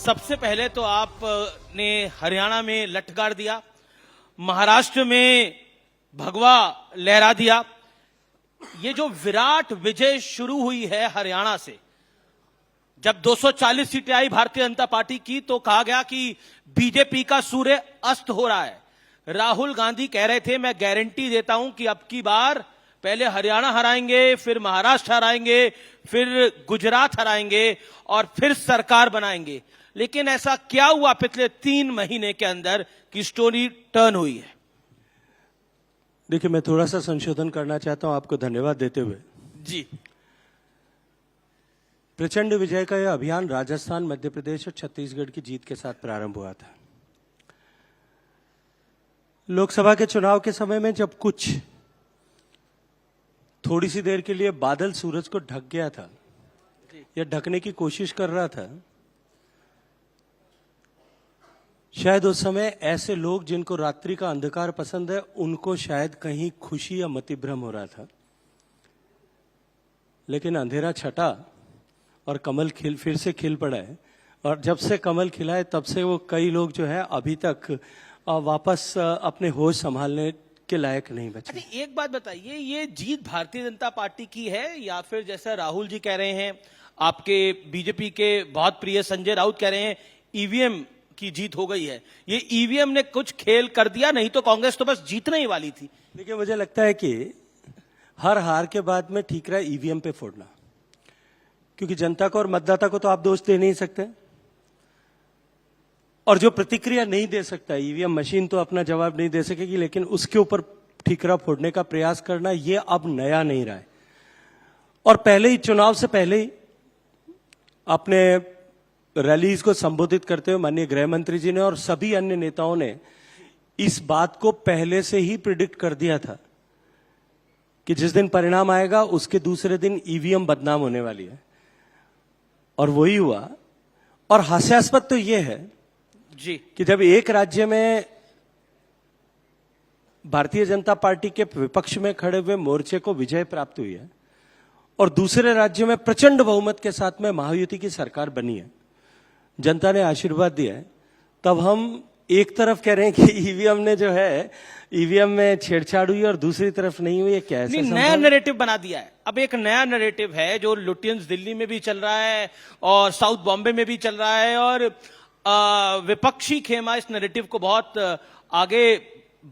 सबसे पहले तो आपने हरियाणा में लठ गाड़ दिया, महाराष्ट्र में भगवा लहरा दिया। ये जो विराट विजय शुरू हुई है हरियाणा से, जब 240 सीटें आई भारतीय जनता पार्टी की तो कहा गया कि बीजेपी का सूर्य अस्त हो रहा है। राहुल गांधी कह रहे थे मैं गारंटी देता हूं कि अब की बार पहले हरियाणा हराएंगे, फिर महाराष्ट्र हराएंगे, फिर गुजरात हराएंगे और फिर सरकार बनाएंगे। लेकिन ऐसा क्या हुआ पिछले 3 महीने के अंदर कि स्टोरी टर्न हुई है? देखिए, मैं थोड़ा सा संशोधन करना चाहता हूं आपको धन्यवाद देते हुए। जी, प्रचंड विजय का यह अभियान राजस्थान, मध्य प्रदेश और छत्तीसगढ़ की जीत के साथ प्रारंभ हुआ था। लोकसभा के चुनाव के समय में जब कुछ थोड़ी सी देर के लिए बादल सूरज को ढक गया था या ढकने की कोशिश कर रहा था, शायद उस समय ऐसे लोग जिनको रात्रि का अंधकार पसंद है उनको शायद कहीं खुशी या मतिभ्रम हो रहा था। लेकिन अंधेरा छटा और कमल फिर से खिल पड़ा है, और जब से कमल खिला है तब से वो कई लोग जो है अभी तक वापस अपने होश संभालने के लायक नहीं बचे। अच्छा, एक बात बताइए, ये जीत भारतीय जनता पार्टी की है या फिर जैसा राहुल जी कह रहे हैं, आपके बीजेपी के बहुत प्रिय संजय राउत कह रहे हैं ईवीएम की जीत हो गई है? ये ईवीएम ने कुछ खेल कर दिया, नहीं तो कांग्रेस तो बस जीतने ही वाली थी। देखिए, मुझे लगता है कि हर हार के बाद में ठीक रहा ईवीएम पे फोड़ना, क्योंकि जनता को और मतदाता को तो आप दोष दे नहीं सकते, और जो प्रतिक्रिया नहीं दे सकता, ईवीएम मशीन तो अपना जवाब नहीं दे सकेगी, लेकिन उसके ऊपर ठीकरा फोड़ने का प्रयास करना ये अब नया नहीं रहा है। और पहले ही, चुनाव से पहले ही अपने रैलीज को संबोधित करते हुए माननीय गृह मंत्री जी ने और सभी अन्य नेताओं ने इस बात को पहले से ही प्रिडिक्ट कर दिया था कि जिस दिन परिणाम आएगा उसके दूसरे दिन ईवीएम बदनाम होने वाली है, और वही हुआ। और हास्यास्पद तो यह है जी कि जब एक राज्य में भारतीय जनता पार्टी के विपक्ष में खड़े हुए मोर्चे को विजय प्राप्त हुई है और दूसरे राज्यों में प्रचंड बहुमत के साथ में महायुति की सरकार बनी है, जनता ने आशीर्वाद दिया है, तब हम एक तरफ कह रहे हैं कि ईवीएम ने जो है, ईवीएम में छेड़छाड़ हुई और दूसरी तरफ नहीं हुई। कैसे नया नैरेटिव बना दिया है? अब एक नया नैरेटिव है जो लुटियंस दिल्ली में भी चल रहा है और साउथ बॉम्बे में भी चल रहा है, और विपक्षी खेमा इस नैरेटिव को बहुत आगे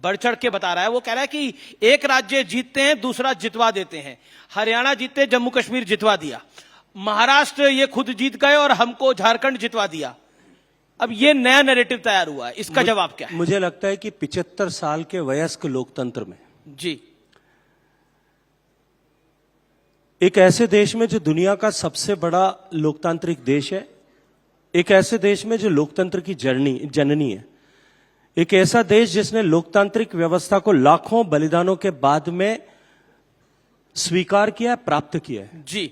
बढ़ चढ़ के बता रहा है। वो कह रहा है कि एक राज्य जीतते हैं, दूसरा जितवा देते हैं। हरियाणा जीते, जम्मू कश्मीर जितवा दिया, महाराष्ट्र ये खुद जीत गए और हमको झारखंड जितवा दिया। अब ये नया नैरेटिव तैयार हुआ है, इसका जवाब क्या है? मुझे लगता है कि 75 साल के वयस्क लोकतंत्र में जी, एक ऐसे देश में जो दुनिया का सबसे बड़ा लोकतांत्रिक देश है, एक ऐसे देश में जो लोकतंत्र की जननी है, एक ऐसा देश जिसने लोकतांत्रिक व्यवस्था को लाखों बलिदानों के बाद में स्वीकार किया, प्राप्त किया है। जी,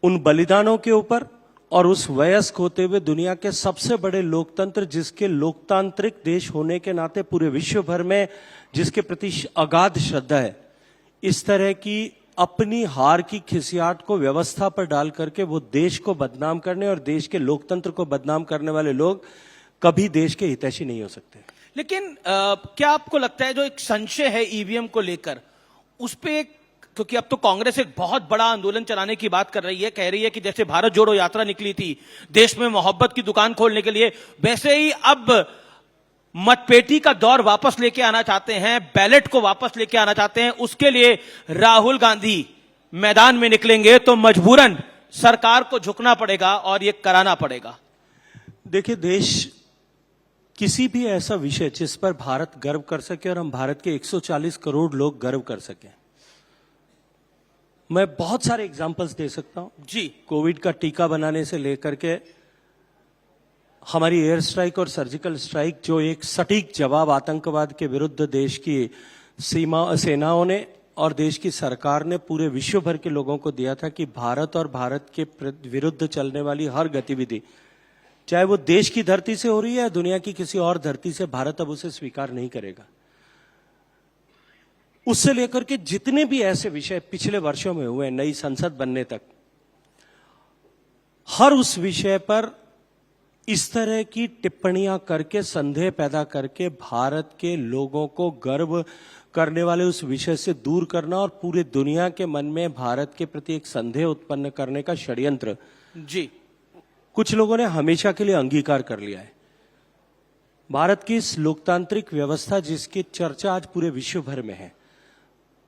उन बलिदानों के ऊपर और उस वयस्क होते हुए दुनिया के सबसे बड़े लोकतंत्र, जिसके लोकतांत्रिक देश होने के नाते पूरे विश्व भर में जिसके प्रति अगाध श्रद्धा है, इस तरह की अपनी हार की खिसियाट को व्यवस्था पर डाल करके वो देश को बदनाम करने और देश के लोकतंत्र को बदनाम करने वाले लोग कभी देश के हितैषी नहीं हो सकते। लेकिन क्या आपको लगता है जो एक संशय है ईवीएम को लेकर, उस पे, क्योंकि अब तो कांग्रेस एक बहुत बड़ा आंदोलन चलाने की बात कर रही है, कह रही है कि जैसे भारत जोड़ो यात्रा निकली थी देश में मोहब्बत की दुकान खोलने के लिए, वैसे ही अब मतपेटी का दौर वापस लेके आना चाहते हैं, बैलेट को वापस लेके आना चाहते हैं। उसके लिए राहुल गांधी मैदान में निकलेंगे तो मजबूरन सरकार को झुकना पड़ेगा और ये कराना पड़ेगा। देखिए, देश किसी भी ऐसा विषय जिस पर भारत गर्व कर सके और हम भारत के 140 करोड़ लोग गर्व कर सके, मैं बहुत सारे एग्जाम्पल्स दे सकता हूं। जी, कोविड का टीका बनाने से लेकर के हमारी एयर स्ट्राइक और सर्जिकल स्ट्राइक, जो एक सटीक जवाब आतंकवाद के विरुद्ध देश की सेनाओं ने और देश की सरकार ने पूरे विश्व भर के लोगों को दिया था कि भारत और भारत के विरुद्ध चलने वाली हर गतिविधि, चाहे वो देश की धरती से हो रही है या दुनिया की किसी और धरती से, भारत अब उसे स्वीकार नहीं करेगा। उससे लेकर के जितने भी ऐसे विषय पिछले वर्षों में हुए, नई संसद बनने तक, हर उस विषय पर इस तरह की टिप्पणियां करके, संदेह पैदा करके भारत के लोगों को गर्व करने वाले उस विषय से दूर करना और पूरे दुनिया के मन में भारत के प्रति एक संदेह उत्पन्न करने का षड्यंत्र जी कुछ लोगों ने हमेशा के लिए अंगीकार कर लिया है। भारत की इस लोकतांत्रिक व्यवस्था जिसकी चर्चा आज पूरे विश्व भर में है,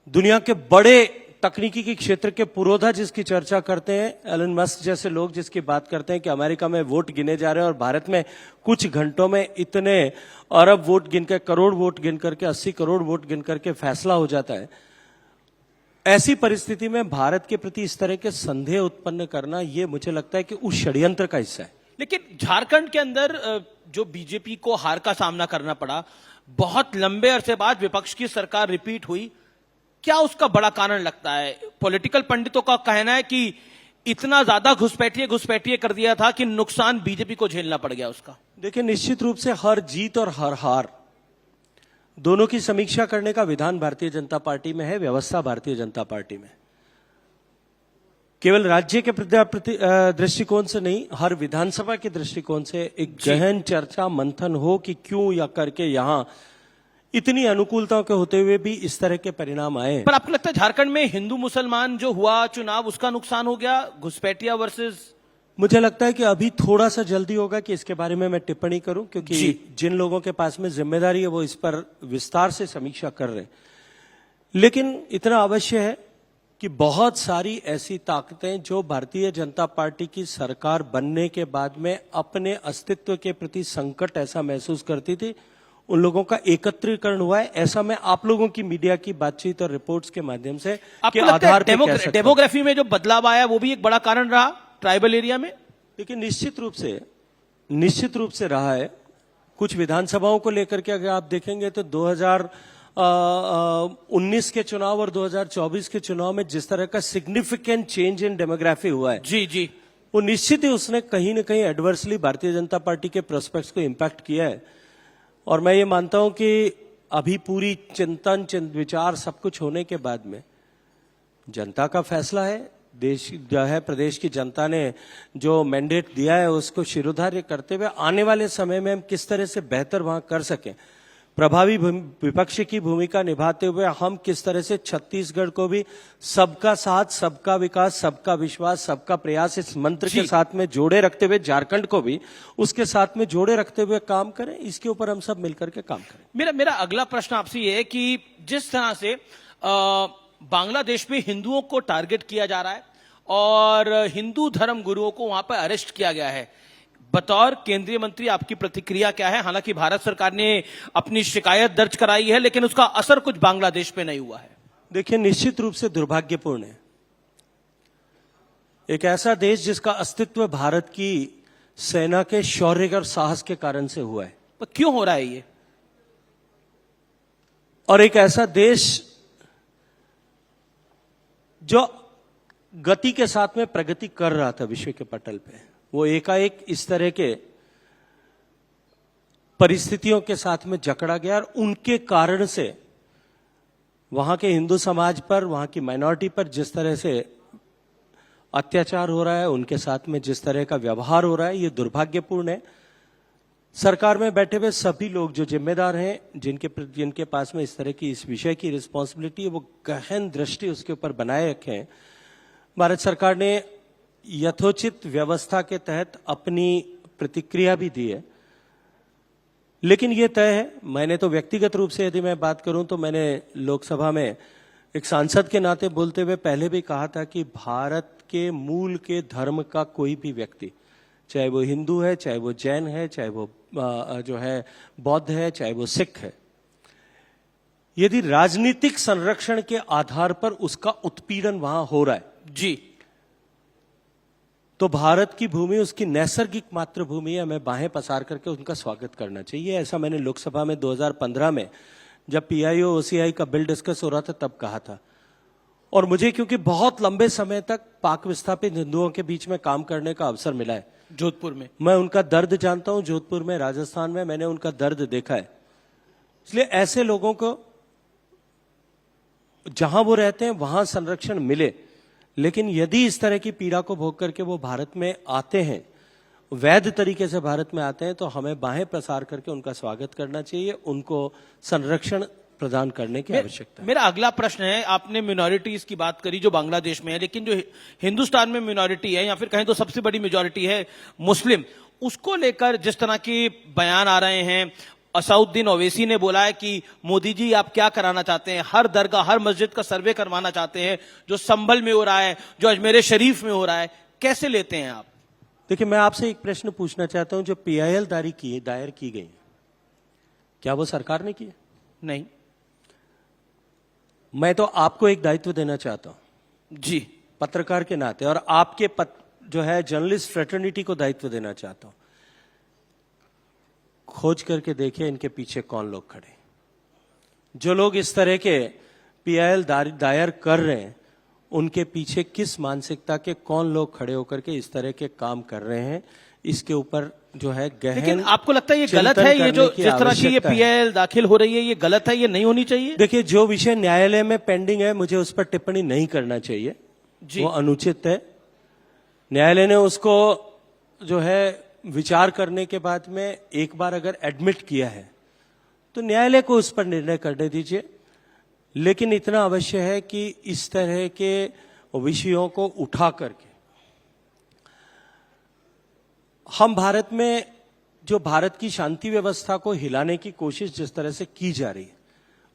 दुनिया के बड़े तकनीकी के क्षेत्र के पुरोधा जिसकी चर्चा करते हैं, एलन मस्क जैसे लोग जिसकी बात करते हैं कि अमेरिका में वोट गिने जा रहे हैं और भारत में कुछ घंटों में इतने अरब वोट गिनकर, करोड़ वोट गिन करके, 80 करोड़ वोट गिन करके फैसला हो जाता है। ऐसी परिस्थिति में भारत के प्रति इस तरह के संदेह उत्पन्न करना, यह मुझे लगता है कि उस षड्यंत्र का हिस्सा है। लेकिन झारखंड के अंदर जो बीजेपी को हार का सामना करना पड़ा, बहुत लंबे अरसे बाद विपक्ष की सरकार रिपीट हुई, क्या उसका बड़ा कारण लगता है? पॉलिटिकल पंडितों का कहना है कि इतना ज्यादा घुसपैठिए कर दिया था कि नुकसान बीजेपी को झेलना पड़ गया उसका। देखिए, निश्चित रूप से हर जीत और हर हार दोनों की समीक्षा करने का विधान भारतीय जनता पार्टी में है, व्यवस्था भारतीय जनता पार्टी में। केवल राज्य के दृष्टिकोण से नहीं, हर विधानसभा के दृष्टिकोण से एक गहन चर्चा मंथन हो कि क्यों या करके यहां इतनी अनुकूलताओं के होते हुए भी इस तरह के परिणाम आए। पर आपको लगता है झारखंड में हिंदू मुसलमान जो हुआ चुनाव, उसका नुकसान हो गया घुसपैठिया वर्सेस? मुझे लगता है कि अभी थोड़ा सा जल्दी होगा कि इसके बारे में मैं टिप्पणी करूं, क्योंकि जिन लोगों के पास में जिम्मेदारी है वो इस पर विस्तार से समीक्षा कर रहे हैं। लेकिन इतना अवश्य है कि बहुत सारी ऐसी ताकतें जो भारतीय जनता पार्टी की सरकार बनने के बाद में अपने अस्तित्व के प्रति संकट ऐसा महसूस करती थी, उन लोगों का एकत्रीकरण हुआ है। ऐसा मैं आप लोगों की मीडिया की बातचीत और रिपोर्ट्स के माध्यम से के आधार पर कह सकता हूं। डेमोग्राफी में जो बदलाव आया वो भी एक बड़ा कारण रहा ट्राइबल एरिया में। लेकिन निश्चित रूप से रहा है। कुछ विधानसभाओं को लेकर के अगर आप देखेंगे तो 2019 के चुनाव और 2024 के चुनाव में जिस तरह का सिग्निफिकेंट चेंज इन डेमोग्राफी हुआ है, जी, वो निश्चित ही उसने कहीं ना कहीं एडवर्सली भारतीय जनता पार्टी के प्रोस्पेक्ट्स को इम्पैक्ट किया है। और मैं ये मानता हूं कि अभी पूरी चिंतन विचार सब कुछ होने के बाद में जनता का फैसला है। देश जो है, प्रदेश की जनता ने जो मैंडेट दिया है उसको शिरोधार्य करते हुए आने वाले समय में हम किस तरह से बेहतर वहां कर सकें, प्रभावी विपक्ष की भूमिका निभाते हुए हम किस तरह से छत्तीसगढ़ को भी सबका साथ, सबका विकास, सबका विश्वास, सबका प्रयास इस मंत्र के साथ में जोड़े रखते हुए झारखंड को भी उसके साथ में जोड़े रखते हुए काम करें, इसके ऊपर हम सब मिलकर के काम करें। मेरा अगला प्रश्न आपसे ये है कि जिस तरह से बांग्लादेश में हिंदुओं को टारगेट किया जा रहा है और हिंदू धर्म गुरुओं को वहां पर अरेस्ट किया गया है, बतौर केंद्रीय मंत्री आपकी प्रतिक्रिया क्या है? हालांकि भारत सरकार ने अपनी शिकायत दर्ज कराई है, लेकिन उसका असर कुछ बांग्लादेश पे नहीं हुआ है। देखिए, निश्चित रूप से दुर्भाग्यपूर्ण है। एक ऐसा देश जिसका अस्तित्व भारत की सेना के शौर्य और साहस के कारण से हुआ है, पर क्यों हो रहा है ये? और एक ऐसा देश जो गति के साथ में प्रगति कर रहा था विश्व के पटल पे, वो एकाएक इस तरह के परिस्थितियों के साथ में जकड़ा गया और उनके कारण से वहां के हिंदू समाज पर, वहां की माइनॉरिटी पर जिस तरह से अत्याचार हो रहा है, उनके साथ में जिस तरह का व्यवहार हो रहा है, ये दुर्भाग्यपूर्ण है। सरकार में बैठे हुए सभी लोग जो जिम्मेदार हैं, जिनके पास में इस तरह की इस विषय की रिस्पॉन्सिबिलिटी है, वो गहन दृष्टि उसके ऊपर बनाए रखें। भारत सरकार ने यथोचित व्यवस्था के तहत अपनी प्रतिक्रिया भी दी है, लेकिन यह तय है, मैंने तो व्यक्तिगत रूप से यदि मैं बात करूं तो मैंने लोकसभा में एक सांसद के नाते बोलते हुए पहले भी कहा था कि भारत के मूल के धर्म का कोई भी व्यक्ति, चाहे वो हिंदू है, चाहे वो जैन है, चाहे वो जो है बौद्ध है, चाहे वो सिख है, यदि राजनीतिक संरक्षण के आधार पर उसका उत्पीड़न वहां हो रहा है जी, तो भारत की भूमि उसकी नैसर्गिक मातृभूमि है, हमें बाहें पसार करके उनका स्वागत करना चाहिए। ऐसा मैंने लोकसभा में 2015 में जब पीआईओ ओसीआई का बिल डिस्कस हो रहा था तब कहा था। और मुझे क्योंकि बहुत लंबे समय तक पाक विस्थापित हिंदुओं के बीच में काम करने का अवसर मिला है जोधपुर में, मैं उनका दर्द जानता हूं। जोधपुर में, राजस्थान में मैंने उनका दर्द देखा है। इसलिए ऐसे लोगों को जहां वो रहते हैं वहां संरक्षण मिले, लेकिन यदि इस तरह की पीड़ा को भोग करके वो भारत में आते हैं वैध तरीके से भारत में आते हैं तो हमें बाहें प्रसार करके उनका स्वागत करना चाहिए, उनको संरक्षण प्रदान करने की आवश्यकता है। मेरा अगला प्रश्न है, आपने मिनॉरिटीज की बात करी जो बांग्लादेश में है, लेकिन जो हिंदुस्तान में मिनॉरिटी है या फिर कहें तो सबसे बड़ी मेजॉरिटी है मुस्लिम, उसको लेकर जिस तरह के बयान आ रहे हैं, असउद्दीन ओवैसी ने बोला है कि मोदी जी आप क्या कराना चाहते हैं, हर दरगाह हर मस्जिद का सर्वे करवाना चाहते हैं, जो संभल में हो रहा है, जो अजमेर शरीफ में हो रहा है, कैसे लेते हैं आप? देखिए, मैं आपसे एक प्रश्न पूछना चाहता हूं, जो PIL दायर की गई, क्या वो सरकार ने की? नहीं। मैं तो आपको एक दायित्व देना चाहता हूं जी, पत्रकार के नाते, और आपके जो है जर्नलिस्ट फ्रेटर्निटी को दायित्व देना चाहता हूं। खोज करके देखिए इनके पीछे कौन लोग खड़े। जो लोग इस तरह के PIL दायर कर रहे हैं, उनके पीछे किस मानसिकता के कौन लोग खड़े होकर के इस तरह के काम कर रहे हैं, इसके ऊपर जो है गहन। लेकिन आपको लगता है ये गलत है, ये जो जिस तरह की ये PIL दाखिल हो रही है, ये गलत है, ये नहीं होनी चाहिए? देखिए, जो विषय न्यायालय में पेंडिंग है, मुझे उस पर टिप्पणी नहीं करना चाहिए जी। वो अनुचित है। न्यायालय ने उसको जो है विचार करने के बाद में एक बार अगर एडमिट किया है तो न्यायालय को उस पर निर्णय करने दीजिए, लेकिन इतना अवश्य है कि इस तरह के विषयों को उठा करके हम भारत में जो भारत की शांति व्यवस्था को हिलाने की कोशिश जिस तरह से की जा रही है,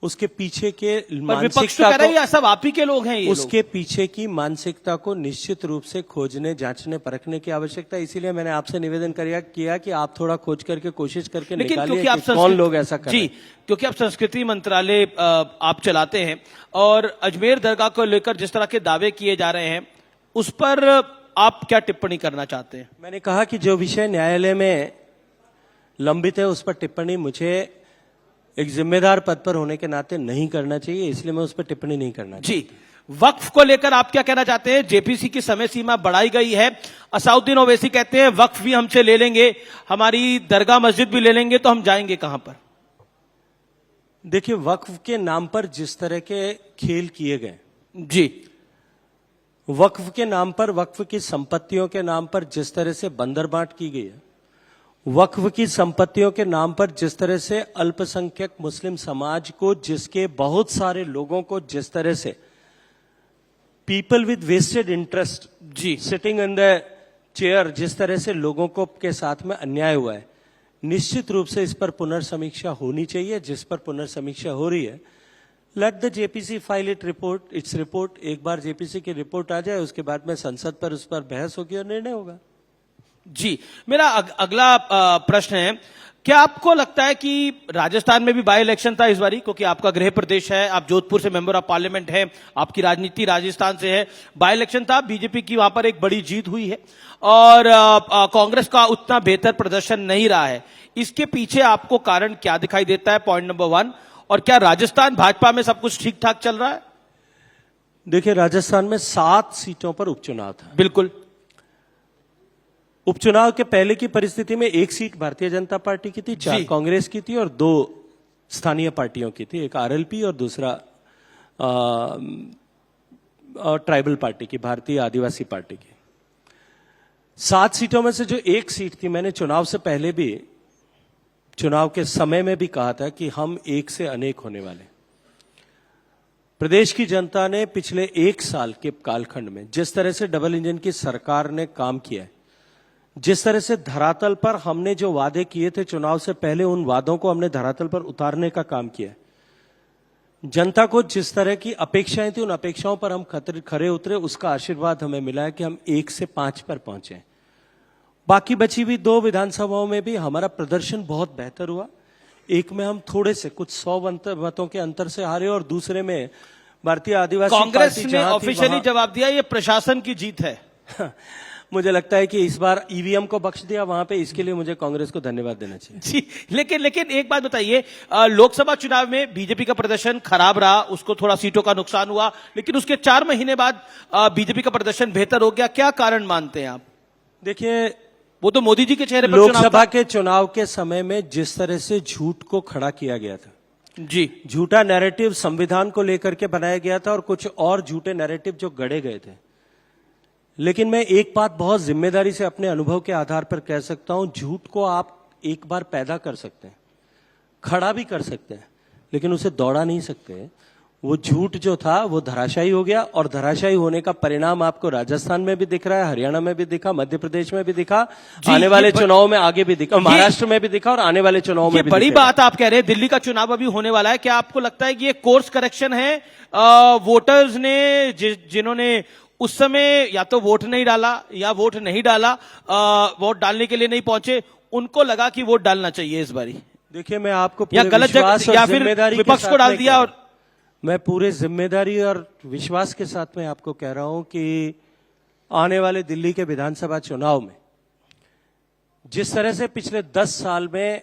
उसके पीछे के मानसिकता को, सब आप ही के लोग हैं, ये उसके पीछे की मानसिकता को निश्चित रूप से खोजने, जांचने, परखने की आवश्यकता है। इसीलिए मैंने आपसे निवेदन किया कि आप थोड़ा खोज करके कोशिश करके निकालिए कि कौन लोग ऐसा कर रहे हैं। क्योंकि आप संस्कृति मंत्रालय आप चलाते हैं और अजमेर दरगाह को लेकर जिस तरह के दावे किए जा रहे हैं, उस पर आप क्या टिप्पणी करना चाहते हैं? मैंने कहा कि जो विषय न्यायालय में लंबित है उस पर टिप्पणी मुझे एक जिम्मेदार पद पर होने के नाते नहीं करना चाहिए, इसलिए मैं उस पर टिप्पणी नहीं करना जी। वक्फ को लेकर आप क्या कहना चाहते हैं? JPC की समय सीमा बढ़ाई गई है, असउद्दीन ओवैसी कहते हैं वक्फ भी हमसे ले लेंगे, हमारी दरगाह मस्जिद भी ले लेंगे, तो हम जाएंगे कहां पर? देखिए, वक्फ के नाम पर जिस तरह के खेल किए गए, जी, वक्फ के नाम पर, वक्फ की संपत्तियों के नाम पर जिस तरह से बंदरबांट की गई है, वक्फ की संपत्तियों के नाम पर जिस तरह से अल्पसंख्यक मुस्लिम समाज को, जिसके बहुत सारे लोगों को जिस तरह से पीपल विद वेस्टेड इंटरेस्ट जी, सिटिंग इन द चेयर, जिस तरह से लोगों को के साथ में अन्याय हुआ है, निश्चित रूप से इस पर पुनर्समीक्षा होनी चाहिए। जिस पर पुनर्समीक्षा हो रही है, let the JPC file its report. एक बार JPC की रिपोर्ट आ जाए, उसके बाद में संसद पर उस पर बहस होगी और निर्णय होगा। जी। मेरा अगला प्रश्न है, क्या आपको लगता है कि राजस्थान में भी बाई इलेक्शन था इस बारी, क्योंकि आपका गृह प्रदेश है, आप जोधपुर से मेंबर ऑफ पार्लियामेंट है, आपकी राजनीति राजस्थान से है, बाई इलेक्शन था, बीजेपी की वहां पर एक बड़ी जीत हुई है और कांग्रेस का उतना बेहतर प्रदर्शन नहीं रहा है, इसके पीछे आपको कारण क्या दिखाई देता है? Point number 1। और क्या राजस्थान भाजपा में सब कुछ ठीक ठाक चल रहा है? देखिए, राजस्थान में 7 सीटों पर उपचुनाव था। बिल्कुल। उपचुनाव के पहले की परिस्थिति में 1 सीट भारतीय जनता पार्टी की थी, 4 कांग्रेस की थी और 2 स्थानीय पार्टियों की थी, एक RLP और दूसरा ट्राइबल पार्टी की, भारतीय आदिवासी पार्टी की। 7 सीटों में से जो 1 सीट थी, मैंने चुनाव से पहले भी, चुनाव के समय में भी कहा था कि हम एक से अनेक होने वाले। प्रदेश की जनता ने पिछले 1 साल के कालखंड में जिस तरह से डबल इंजन की सरकार ने काम किया है, जिस तरह से धरातल पर हमने जो वादे किए थे चुनाव से पहले, उन वादों को हमने धरातल पर उतारने का काम किया। जनता को जिस तरह की अपेक्षाएं थी, उन अपेक्षाओं पर हम खरे उतरे, उसका आशीर्वाद हमें मिला है कि हम 1 से 5 पर पहुंचे। बाकी बची हुई 2 विधानसभाओं में भी हमारा प्रदर्शन बहुत बेहतर हुआ। एक में हम थोड़े से कुछ 100 मतों के अंतर से हारे और दूसरे में भारतीय आदिवासी कांग्रेस ने ऑफिशियली जवाब दिया ये प्रशासन की जीत है। मुझे लगता है कि इस बार EVM को बख्श दिया वहां पे, इसके लिए मुझे कांग्रेस को धन्यवाद देना चाहिए। जी, लेकिन एक बात बताइए, लोकसभा चुनाव में बीजेपी का प्रदर्शन खराब रहा, उसको थोड़ा सीटों का नुकसान हुआ, लेकिन उसके 4 महीने बाद बीजेपी का प्रदर्शन बेहतर हो गया, क्या कारण मानते हैं आप? देखिए, वो तो मोदी जी के चेहरे पर लोकसभा के चुनाव के समय में जिस तरह से झूठ को खड़ा किया गया था, जी, झूठा नैरेटिव संविधान को लेकर के बनाया गया था और कुछ और झूठे नैरेटिव जो गढ़े गए थे, लेकिन मैं एक बात बहुत जिम्मेदारी से अपने अनुभव के आधार पर कह सकता हूं, झूठ को आप एक बार पैदा कर सकते हैं, खड़ा भी कर सकते हैं, लेकिन उसे दौड़ा नहीं सकते। वो झूठ जो था वो धराशायी हो गया, और धराशायी होने का परिणाम आपको राजस्थान में भी दिख रहा है, हरियाणा में भी दिखा, मध्य प्रदेश में भी दिखा, आने वाले चुनाव में आगे भी दिखा, महाराष्ट्र में भी दिखा और आने वाले चुनाव में भी बड़ी दिखेगा। बात आप कह रहे हैं, दिल्ली का चुनाव अभी होने वाला है, क्या आपको लगता है कि ये कोर्स करेक्शन है? वोटर्स ने जिन्होंने उस समय या तो वोट नहीं डाला या वोट नहीं डाला, वोट डालने के लिए नहीं पहुंचे, उनको लगा कि वोट डालना चाहिए इस बारी। देखिए, मैं आपको या पूरे गलत विश्वास जगह और या फिर जिम्मेदारी के विपक्ष साथ को डाल में दिया। कह और रहा हूं। मैं पूरे जिम्मेदारी और विश्वास के साथ में आपको कह रहा हूं कि आने वाले दिल्ली के विधानसभा चुनाव में जिस तरह से पिछले 10 साल में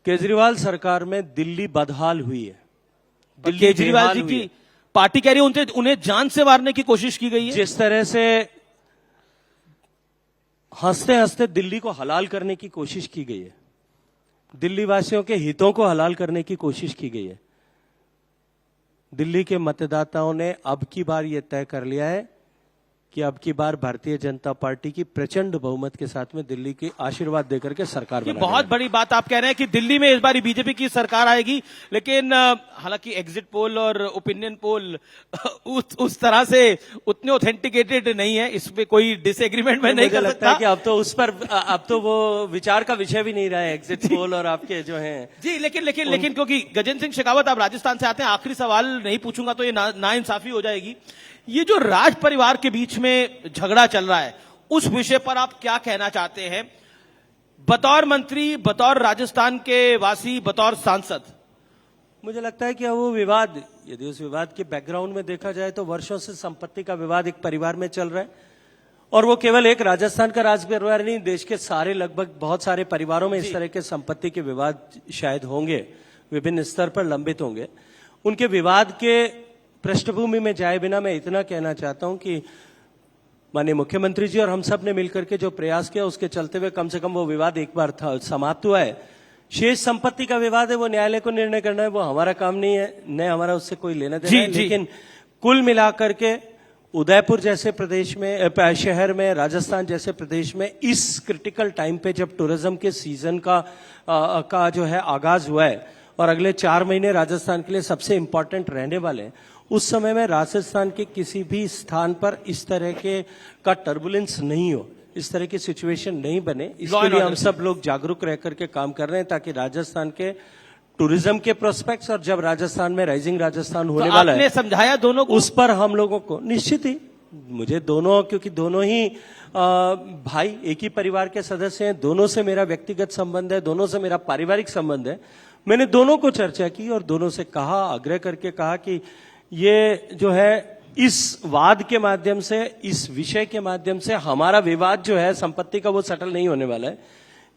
केजरीवाल सरकार में दिल्ली बदहाल हुई है, दिल्ली केजरीवाल बेहाल जी हुई है। की पार्टी कह रही है उन्हें जान से मारने की कोशिश की गई है। जिस तरह से हंसते हंसते दिल्ली को हलाल करने की कोशिश की गई है, दिल्ली वासियों के हितों को हलाल करने की कोशिश की गई है, दिल्ली के मतदाताओं ने अब की बार यह तय कर लिया है कि अब की बार भारतीय जनता पार्टी की प्रचंड बहुमत के साथ में दिल्ली की आशीर्वाद देकर के सरकार ये बनाएगी। बहुत बड़ी बात आप कह रहे हैं कि दिल्ली में इस बार बीजेपी की सरकार आएगी, लेकिन हालांकि एग्जिट पोल और ओपिनियन पोल उस तरह से उतने ऑथेंटिकेटेड नहीं है, इस पे कोई डिसएग्रीमेंट में नहीं मुझे कर लगता सकता है कि अब तो उस पर अब तो वो विचार का विषय भी नहीं रहा है, एग्जिट पोल और आपके जो हैं। जी। लेकिन क्योंकि गजेंद्र सिंह शेखावत आप राजस्थान से आते हैं, आखिरी सवाल नहीं पूछूंगा तो ये नाइंसाफी हो जाएगी। ये जो राज परिवार के बीच में झगड़ा चल रहा है, उस विषय पर आप क्या कहना चाहते हैं बतौर मंत्री, बतौर राजस्थान के वासी, बतौर सांसद? मुझे लगता है कि वो विवाद, यदि उस विवाद के बैकग्राउंड में देखा जाए तो वर्षों से संपत्ति का विवाद एक परिवार में चल रहा है, और वो केवल एक राजस्थान का राज परिवार नहीं, देश के सारे लगभग बहुत सारे परिवारों में इस तरह के संपत्ति के विवाद शायद होंगे, विभिन्न स्तर पर लंबित होंगे। उनके विवाद के पृष्ठभूमि में जाए बिना मैं इतना कहना चाहता हूं कि माननीय मुख्यमंत्री जी और हम सब ने मिलकर के जो प्रयास किया उसके चलते हुए कम से कम वो विवाद एक बार था समाप्त हुआ है। शेष संपत्ति का विवाद है, वो न्यायालय को निर्णय करना है, वो हमारा काम नहीं है, न हमारा उससे कोई लेना देना है। लेकिन कुल मिलाकर के उदयपुर जैसे प्रदेश में, शहर में, राजस्थान जैसे प्रदेश में इस क्रिटिकल टाइम पे जब टूरिज्म के सीजन का जो है आगाज हुआ है और अगले 4 महीने राजस्थान के लिए सबसे इंपॉर्टेंट रहने वाले हैं, उस समय में राजस्थान के किसी भी स्थान पर इस तरह के का टर्बुलेंस नहीं हो, इस तरह की सिचुएशन नहीं बने, इसके लिए हम सब लोग जागरूक रह करके काम कर रहे हैं ताकि राजस्थान के टूरिज्म के प्रोस्पेक्ट्स और जब राजस्थान में राइजिंग राजस्थान होने वाला है, आपने समझाया दोनों को? उस पर हम लोगों को निश्चित ही, मुझे दोनों, क्योंकि दोनों ही भाई एक ही परिवार के सदस्य हैं, दोनों से मेरा व्यक्तिगत संबंध है, दोनों से मेरा पारिवारिक संबंध है, मैंने दोनों को चर्चा की और दोनों से कहा, आग्रह करके कहा कि ये जो है इस वाद के माध्यम से, इस विषय के माध्यम से हमारा विवाद जो है संपत्ति का वो सेटल नहीं होने वाला है।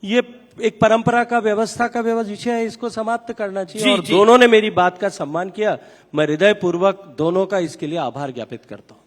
ये एक परंपरा का, व्यवस्था का विषय है, इसको समाप्त करना चाहिए। और दोनों ने मेरी बात का सम्मान किया, मैं हृदयपूर्वक दोनों का इसके लिए आभार ज्ञापित करता हूं।